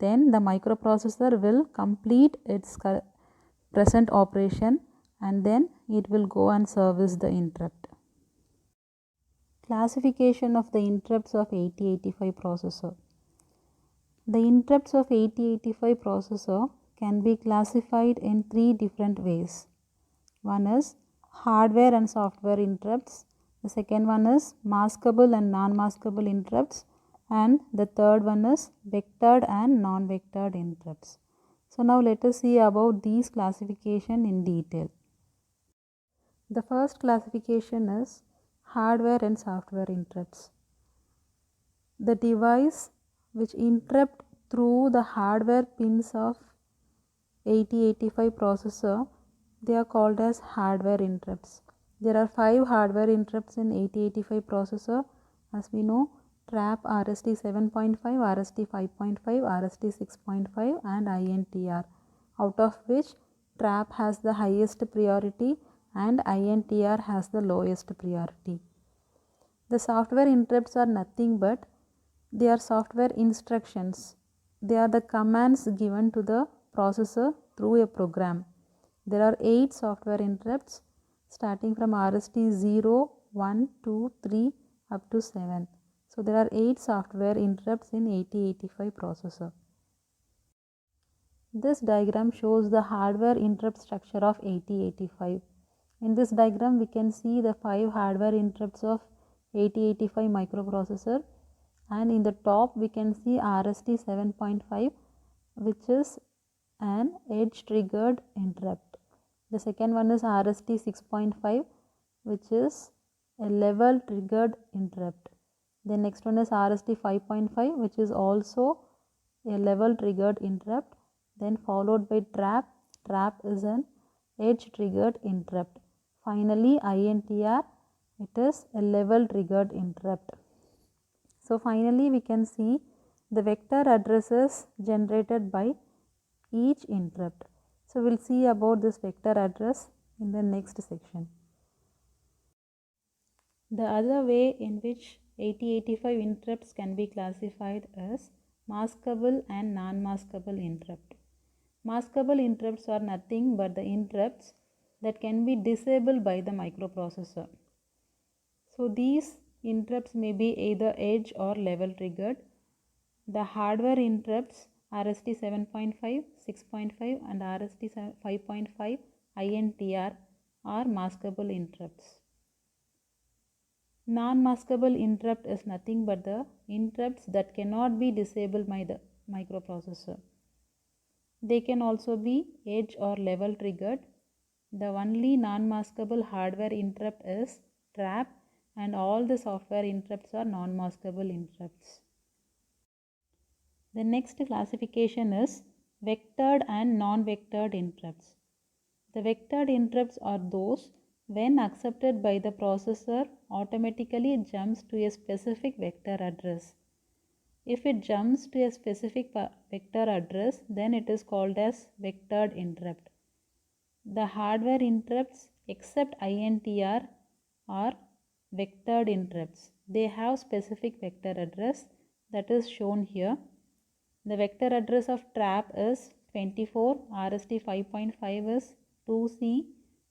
then the microprocessor will complete its present operation and then it will go and service the interrupt. Classification of the interrupts of 8085 processor. The interrupts of 8085 processor can be classified in three different ways. One is hardware and software interrupts. The second one is maskable and non-maskable interrupts. And the third one is vectored and non-vectored interrupts. So now let us see about these classification in detail. The first classification is hardware and software interrupts. The device which interrupt through the hardware pins of 8085 processor, they are called as hardware interrupts. There are 5 hardware interrupts in 8085 processor. As we know, TRAP, RST 7.5, RST 5.5, RST 6.5 and INTR, out of which TRAP has the highest priority and INTR has the lowest priority. The software interrupts are nothing but they are software instructions. They are the commands given to the processor through a program. There are 8 software interrupts starting from RST 0, 1, 2, 3 up to 7. So there are 8 software interrupts in 8085 processor. This diagram shows the hardware interrupt structure of 8085. In this diagram we can see the 5 hardware interrupts of 8085 microprocessor, and in the top we can see RST 7.5, which is an edge triggered interrupt. The second one is RST 6.5, which is a level triggered interrupt. The next one is RST 5.5, which is also a level triggered interrupt. Then followed by TRAP. TRAP is an edge triggered interrupt. Finally INTR, it is a level triggered interrupt. So finally we can see the vector addresses generated by each interrupt. So we'll see about this vector address in the next section. The other way in which 8085 interrupts can be classified is maskable and non-maskable interrupt. Maskable interrupts are nothing but the interrupts that can be disabled by the microprocessor. So these interrupts may be either edge or level triggered. The hardware interrupts RST 7.5, 6.5 and RST 5.5 INTR are maskable interrupts. Non-maskable interrupt is nothing but the interrupts that cannot be disabled by the microprocessor. They can also be edge or level triggered. The only non-maskable hardware interrupt is TRAP, and all the software interrupts are non-maskable interrupts. The next classification is vectored and non-vectored interrupts. The vectored interrupts are those when accepted by the processor automatically jumps to a specific vector address. If it jumps to a specific vector address, then it is called as vectored interrupt. The hardware interrupts except INTR are vectored interrupts. They have specific vector address that is shown here. The vector address of TRAP is 24, RST 5.5 is 2C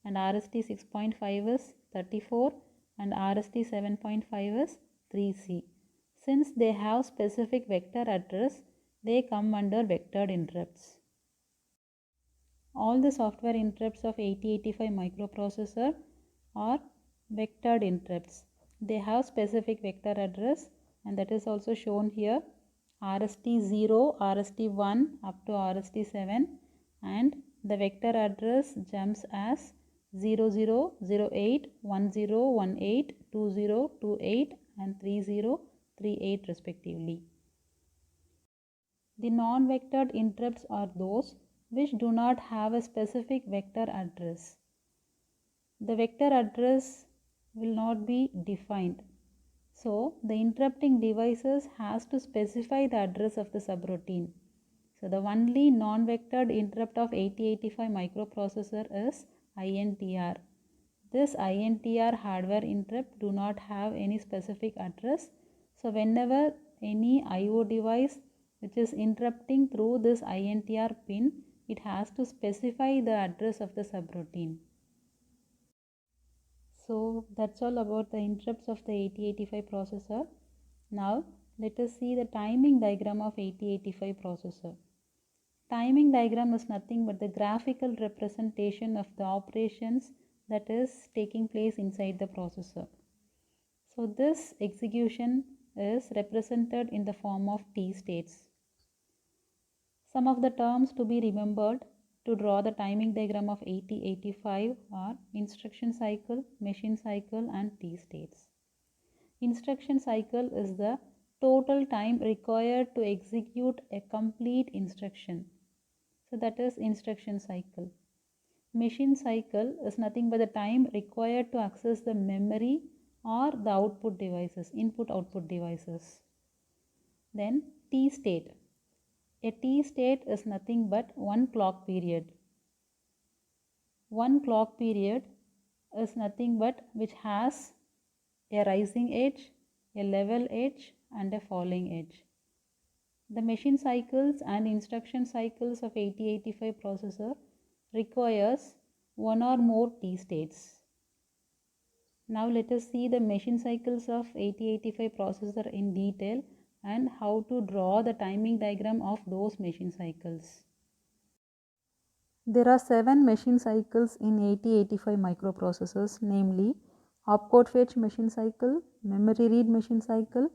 and RST 6.5 is 34 and RST 7.5 is 3C. Since they have specific vector address, they come under vectored interrupts. All the software interrupts of 8085 microprocessor are vectored interrupts. They have specific vector address, and that is also shown here. RST 0, RST 1 up to RST 7, and the vector address jumps as 0008, 1018, 2028 and 3038 respectively. The non-vectored interrupts are those which do not have a specific vector address. The vector address will not be defined. So the interrupting devices has to specify the address of the subroutine. So the only non-vectored interrupt of 8085 microprocessor is INTR. This INTR hardware interrupt do not have any specific address. So whenever any IO device which is interrupting through this INTR pin, it has to specify the address of the subroutine. So that's all about the interrupts of the 8085 processor. Now let us see the timing diagram of 8085 processor. Timing diagram is nothing but the graphical representation of the operations that is taking place inside the processor. So this execution is represented in the form of T states. Some of the terms to be remembered to draw the timing diagram of 8085 are instruction cycle, machine cycle and T states. Instruction cycle is the total time required to execute a complete instruction. So that is instruction cycle. Machine cycle is nothing but the time required to access the memory or the output devices, input-output devices. Then T state. A T state is nothing but one clock period. One clock period is nothing but which has a rising edge, a level edge and a falling edge. The machine cycles and instruction cycles of 8085 processor requires one or more T states. Now let us see the machine cycles of 8085 processor in detail and how to draw the timing diagram of those machine cycles. There are 7 machine cycles in 8085 microprocessors, namely opcode fetch machine cycle, memory read machine cycle,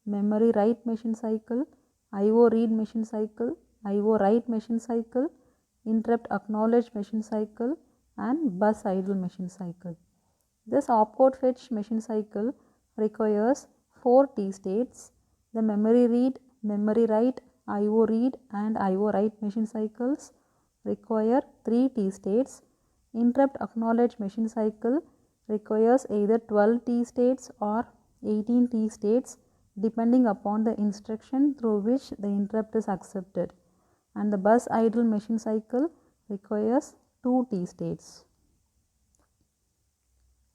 memory write machine cycle, IO read machine cycle, IO write machine cycle, interrupt acknowledge machine cycle and bus idle machine cycle. This opcode fetch machine cycle requires 4 T states. The memory read, memory write, IO read and IO write machine cycles require 3 T states. Interrupt acknowledge machine cycle requires either 12 T states or 18 T states depending upon the instruction through which the interrupt is accepted, and the bus idle machine cycle requires 2 T states.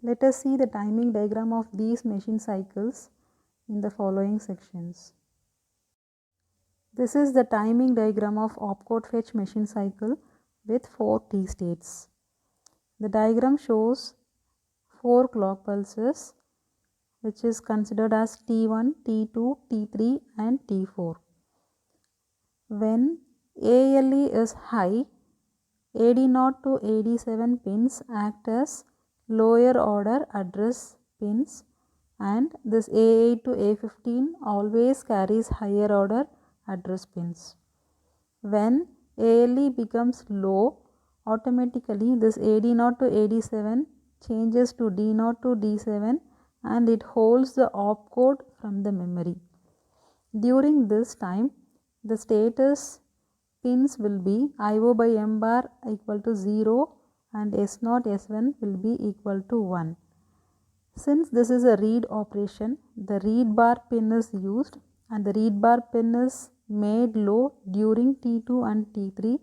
Let us see the timing diagram of these machine cycles in the following sections. This is the timing diagram of opcode fetch machine cycle with 4 T states. The diagram shows 4 clock pulses which is considered as T1, T2, T3 and T4. When ALE is high, AD0 to AD7 pins act as lower order address pins, and this A8 to A15 always carries higher order address pins. When ALE becomes low, automatically this AD0 to AD7 changes to D0 to D7 and it holds the opcode from the memory. During this time, the status pins will be IO by M bar equal to 0 and S0 S1 will be equal to 1. Since this is a read operation, the read bar pin is used and the read bar pin is made low during T2 and T3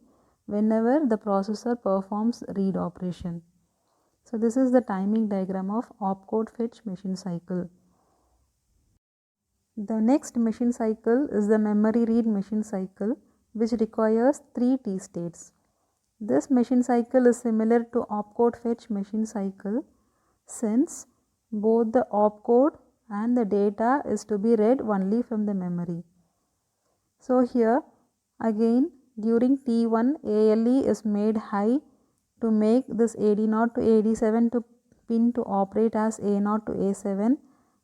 whenever the processor performs read operation. So this is the timing diagram of opcode fetch machine cycle. The next machine cycle is the memory read machine cycle, which requires 3 T states. This machine cycle is similar to opcode fetch machine cycle since both the opcode and the data is to be read only from the memory. So here again during T1 ALE is made high to make this AD0 to AD7 to pin to operate as A0 to A7,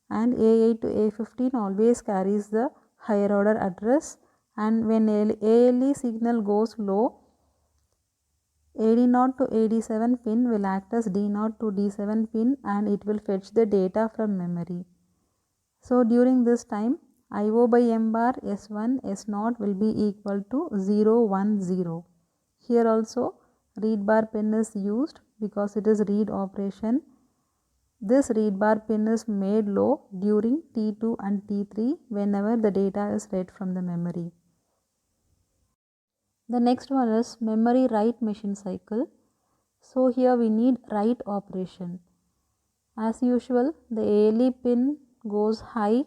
and A8 to A15 always carries the higher order address, and when ALE signal goes low, AD0 to AD7 pin will act as D0 to D7 pin and it will fetch the data from memory. So during this time IO by M bar S1 S0 will be equal to 0 1 0. Here also read bar pin is used because it is read operation. This read bar pin is made low during T2 and T3 whenever the data is read from the memory. The next one is memory write machine cycle. So here we need write operation. As usual, the ALE pin goes high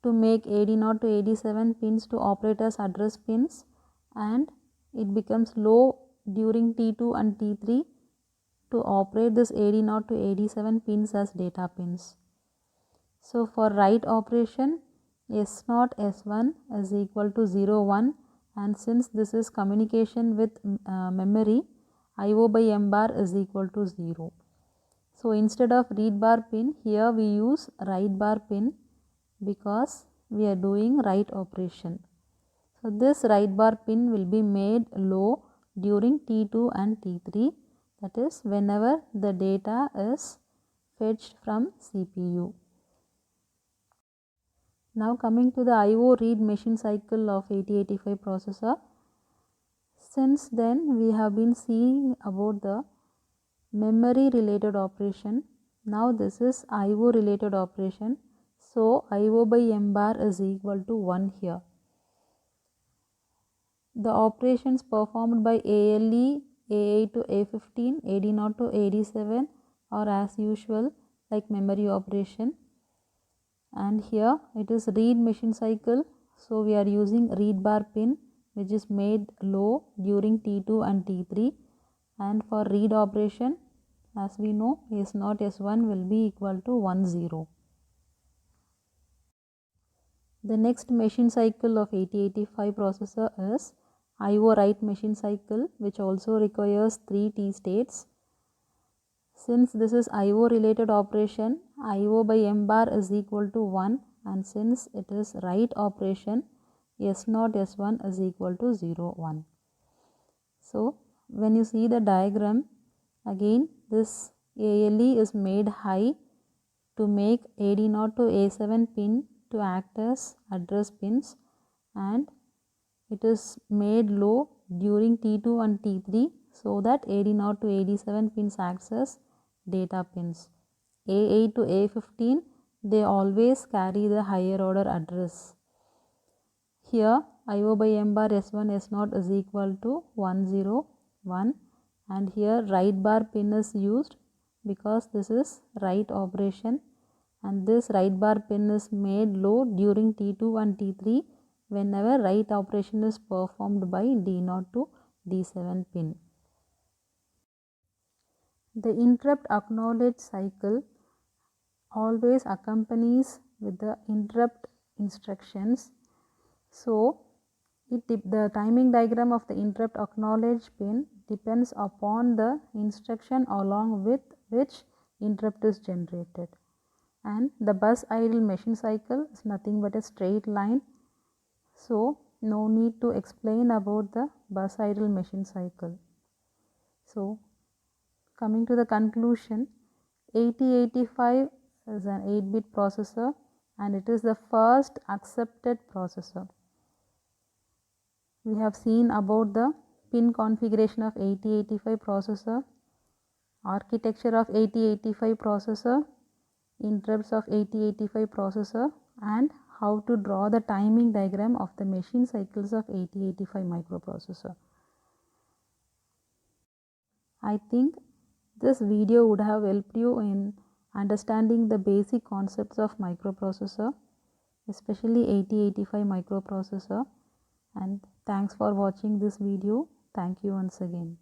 to make AD0 to AD7 pins to operate as address pins, and it becomes low during T2 and T3 to operate this AD0 to AD7 pins as data pins. So for write operation, S0 S1 is equal to 0 1, and since this is communication with memory, IO by M bar is equal to 0. So instead of read bar pin, here we use write bar pin because we are doing write operation. So this write bar pin will be made low during T2 and T3, that is whenever the data is fetched from CPU. Now coming to the IO read machine cycle of 8085 processor. Since then we have been seeing about the memory related operation. Now this is IO related operation. So IO by M bar is equal to 1 here. The operations performed by ALE, A8 to A15, AD0 to AD7 are as usual like memory operation. And here it is read machine cycle, so we are using read bar pin which is made low during T2 and T3, and for read operation, as we know, S0 S1 will be equal to 1 0. The next machine cycle of 8085 processor is IO write machine cycle, which also requires 3 T states. Since this is IO related operation, IO by M bar is equal to 1, and since it is write operation, S0 S1 is equal to 0 1. So when you see the diagram, again this ALE is made high to make AD0 to A7 pin to act as address pins, and it is made low during T2 and T3 so that AD0 to AD7 pins acts as data pins. A8 to A15, they always carry the higher order address. Here IO by M bar S1 S0 is equal to 1 0 1, and here write bar pin is used because this is write operation, and this write bar pin is made low during T2 and T3 whenever write operation is performed by D0 to D7 pin. The interrupt acknowledge cycle always accompanies with the interrupt instructions. So the timing diagram of the interrupt acknowledge pin depends upon the instruction along with which interrupt is generated, and the bus idle machine cycle is nothing but a straight line, so no need to explain about the bus idle machine cycle. So coming to the conclusion, 8085 is an 8-bit processor and it is the first accepted processor. We have seen about the pin configuration of 8085 processor, architecture of 8085 processor, interrupts of 8085 processor, and how to draw the timing diagram of the machine cycles of 8085 microprocessor. I think this video would have helped you in understanding the basic concepts of microprocessor, especially 8085 microprocessor, and thanks for watching this video. Thank you once again.